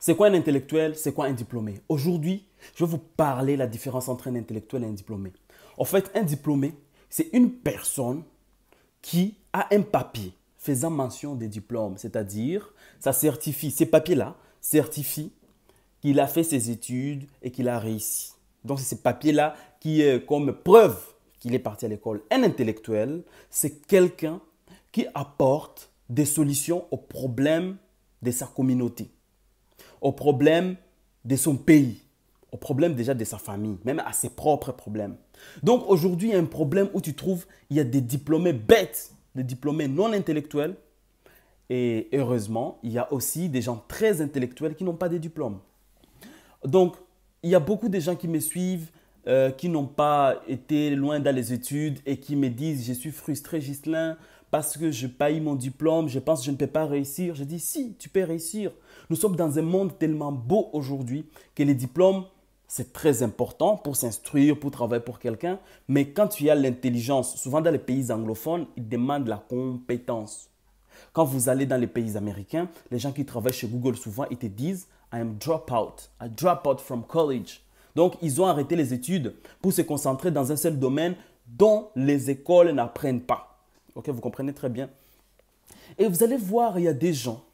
C'est quoi un intellectuel? C'est quoi un diplômé? Aujourd'hui, je vais vous parler de la différence entre un intellectuel et un diplômé. En fait, un diplômé, c'est une personne qui a un papier faisant mention des diplômes, c'est-à-dire, ça certifie, ces papiers-là certifient qu'il a fait ses études et qu'il a réussi. Donc, c'est ces papiers-là qui est comme preuve qu'il est parti à l'école. Un intellectuel, c'est quelqu'un qui apporte des solutions aux problèmes de sa communauté, aux problèmes de son pays, aux problèmes déjà de sa famille, même à ses propres problèmes. Donc aujourd'hui, il y a un problème où tu trouves, il y a des diplômés bêtes, des diplômés non intellectuels. Et heureusement, il y a aussi des gens très intellectuels qui n'ont pas de diplôme. Donc, il y a beaucoup de gens qui me suivent, qui n'ont pas été loin dans les études et qui me disent, je suis frustré, Ghislain, parce que je n'ai pas eu mon diplôme, je pense que je ne peux pas réussir. Je dis, si, tu peux réussir. Nous sommes dans un monde tellement beau aujourd'hui que les diplômes, c'est très important pour s'instruire, pour travailler pour quelqu'un. Mais quand tu as l'intelligence, souvent dans les pays anglophones, ils demandent la compétence. Quand vous allez dans les pays américains, les gens qui travaillent chez Google, souvent, ils te disent I am dropout. I drop out from college. Donc, ils ont arrêté les études pour se concentrer dans un seul domaine dont les écoles n'apprennent pas. Ok, vous comprenez très bien. Et vous allez voir, il y a des gens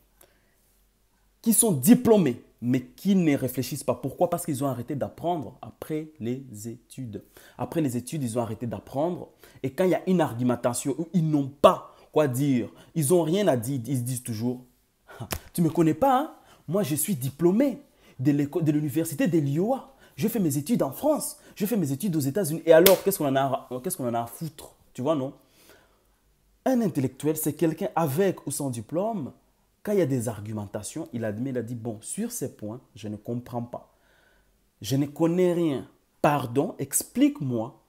qui sont diplômés, mais qui ne réfléchissent pas. Pourquoi? Parce qu'ils ont arrêté d'apprendre après les études. Après les études, ils ont arrêté d'apprendre. Et quand il y a une argumentation où ils n'ont pas quoi dire, ils n'ont rien à dire, ils se disent toujours, tu ne me connais pas, hein? Moi, je suis diplômé de l'université de l'Iowa. Je fais mes études en France. Je fais mes études aux États-Unis. Et alors, qu'est-ce qu'on en a à foutre? Tu vois, non? Un intellectuel, c'est quelqu'un avec ou sans diplôme. Quand il y a des argumentations, il admet, il a dit, bon, sur ces points, je ne comprends pas. Je ne connais rien. Pardon, explique-moi.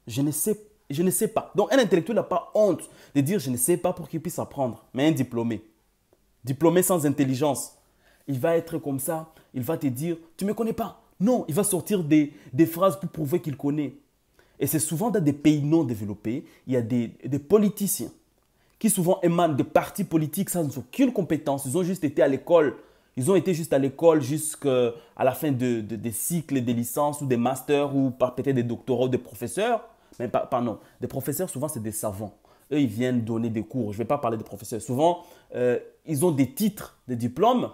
Je ne sais pas. Donc, un intellectuel n'a pas honte de dire, je ne sais pas pour qu'il puisse apprendre. Mais un diplômé sans intelligence, il va être comme ça, il va te dire, tu ne me connais pas. Non, il va sortir des phrases pour prouver qu'il connaît. Et c'est souvent dans des pays non développés, il y a des politiciens qui souvent émanent de partis politiques sans aucune compétence. Ils ont juste été à l'école. Ils ont été juste à l'école jusqu'à la fin des cycles, des licences ou des masters ou peut-être des doctorats ou des professeurs. Mais pardon, des professeurs, souvent, c'est des savants. Eux, ils viennent donner des cours. Je ne vais pas parler des professeurs. Souvent, ils ont des titres, des diplômes.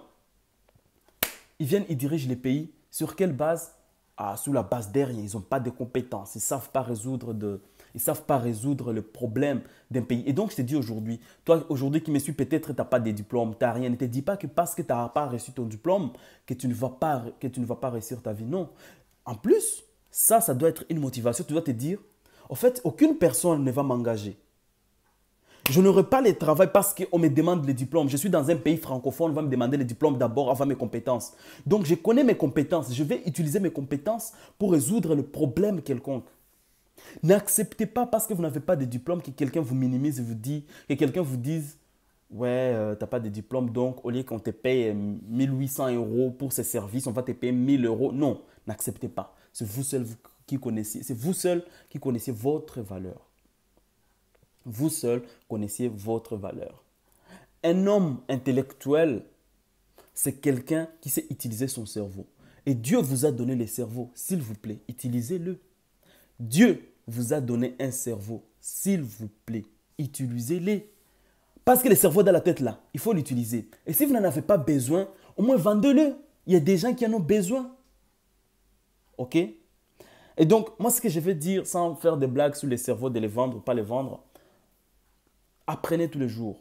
Ils viennent, ils dirigent les pays. Sur quelle base? Ah, sur la base de rien. Ils n'ont pas de compétences. Ils ne savent pas résoudre le problème d'un pays. Et donc, je te dis aujourd'hui, toi, aujourd'hui qui me suis, peut-être tu n'as pas de diplôme, tu n'as rien. Ne te dis pas que parce que tu n'as pas reçu ton diplôme, que tu ne vas pas réussir ta vie. Non. En plus, ça doit être une motivation. Tu dois te dire, en fait, aucune personne ne va m'engager. Je n'aurai pas le travail parce qu'on me demande les diplômes. Je suis dans un pays francophone, on va me demander les diplômes d'abord avant mes compétences. Donc, je connais mes compétences. Je vais utiliser mes compétences pour résoudre le problème quelconque. N'acceptez pas parce que vous n'avez pas de diplôme que quelqu'un vous minimise et vous dit, que quelqu'un vous dise, ouais, tu n'as pas de diplôme, donc au lieu qu'on te paye 1 800 € pour ces services, on va te payer 1 000 €. Non, n'acceptez pas. C'est vous seul qui connaissez votre valeur. Vous seul connaissiez votre valeur. Un homme intellectuel, c'est quelqu'un qui sait utiliser son cerveau. Et Dieu vous a donné le cerveau. S'il vous plaît, utilisez-le. Dieu vous a donné un cerveau. S'il vous plaît, utilisez-le. Parce que le cerveau dans la tête là, il faut l'utiliser. Et si vous n'en avez pas besoin, au moins vendez-le. Il y a des gens qui en ont besoin. Ok? Et donc, moi, ce que je veux dire, sans faire des blagues sur les cerveaux, de les vendre ou pas les vendre, apprenez tous les jours.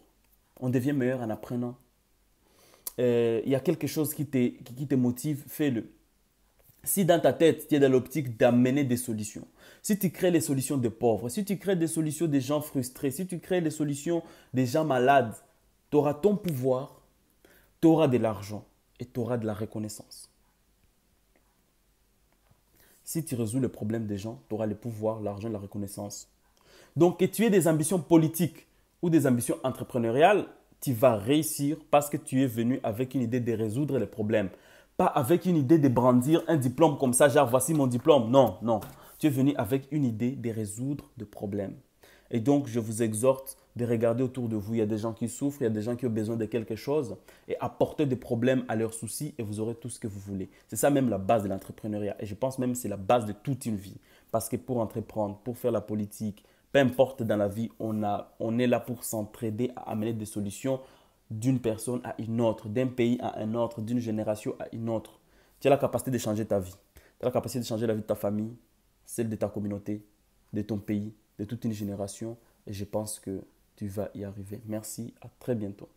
On devient meilleur en apprenant. Il y a quelque chose qui te motive, fais-le. Si dans ta tête, tu es dans l'optique d'amener des solutions, si tu crées les solutions des pauvres, si tu crées des solutions des gens frustrés, si tu crées les solutions des gens malades, tu auras ton pouvoir, tu auras de l'argent et tu auras de la reconnaissance. Si tu résous le problème des gens, tu auras le pouvoir, l'argent et la reconnaissance. Donc, que tu aies des ambitions politiques ou des ambitions entrepreneuriales, tu vas réussir parce que tu es venu avec une idée de résoudre les problèmes. Pas avec une idée de brandir un diplôme comme ça, genre voici mon diplôme. Non, non. Tu es venu avec une idée de résoudre des problèmes. Et donc, je vous exhorte de regarder autour de vous. Il y a des gens qui souffrent, il y a des gens qui ont besoin de quelque chose et apporter des problèmes à leurs soucis et vous aurez tout ce que vous voulez. C'est ça même la base de l'entrepreneuriat. Et je pense même que c'est la base de toute une vie. Parce que pour entreprendre, pour faire la politique, peu importe dans la vie, on est là pour s'entraider à amener des solutions d'une personne à une autre, d'un pays à un autre, d'une génération à une autre. Tu as la capacité de changer ta vie. Tu as la capacité de changer la vie de ta famille, celle de ta communauté, de ton pays, de toute une génération. Et je pense que tu vas y arriver. Merci, à très bientôt.